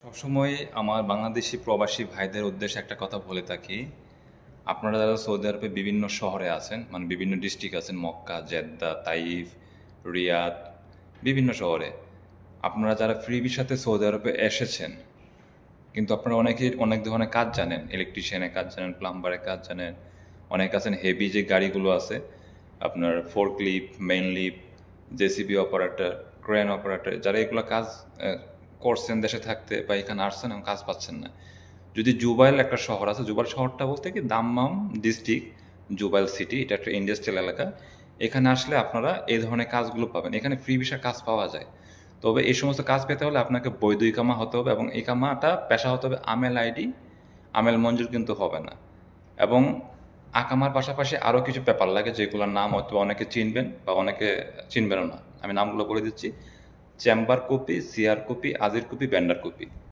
সবসময় আমার বাংলাদেশি প্রবাসী ভাইদের উদ্দেশ্যে একটা কথা বলে থাকি। আপনারা যারা সৌদি আরবে বিভিন্ন শহরে আছেন, মানে বিভিন্ন ডিস্ট্রিক্ট আছেন, মক্কা, জেদ্দা, তাইফ, রিয়াদ, বিভিন্ন শহরে আপনারা যারা ফ্রি ভিসাতে সৌদি আরবে এসেছেন, কিন্তু আপনারা অনেকেই অনেক ধরনের কাজ জানেন, ইলেকট্রিশিয়ানের কাজ জানেন, প্লাম্বারের কাজ জানেন, অনেক আছেন হেভি যে গাড়িগুলো আছে, আপনার fork lift, main lift, JCB operator, crane operator, যারা এগুলো কাজ করছেন দেশে থাকতে বা এখানে আসছেন এবং কাজ পাচ্ছেন না। যদি জুবাইল একটা শহর আছে, জুবাইল শহরটা বলতে কি দাম্মাম ডিস্ট্রিক্ট, জুবাইল সিটি, এটা একটা ইন্ডাস্ট্রিয়াল এলাকা। এখানে আসলে আপনারা এই ধরনের কাজগুলো পাবেন, এখানে ফ্রি ভিসা কাজ পাওয়া যায়। তবে এই সমস্ত কাজ পেতে হলে আপনাকে বৈধ ইকামা হতে হবে এবং ইকামাটা পেশা হতে হবে আমেল আইডি, আমেল মঞ্জুর কিন্তু হবে না। এবং আকামার পাশাপাশি আরও কিছু পেপার লাগে যেগুলোর নাম হয়তো অনেকে চিনবেন বা অনেকে চিনবেনও না। আমি নামগুলো বলে দিচ্ছি: চেম্বার কপি, সিআর কপি, আজির কপি, ব্যান্ডার কপি।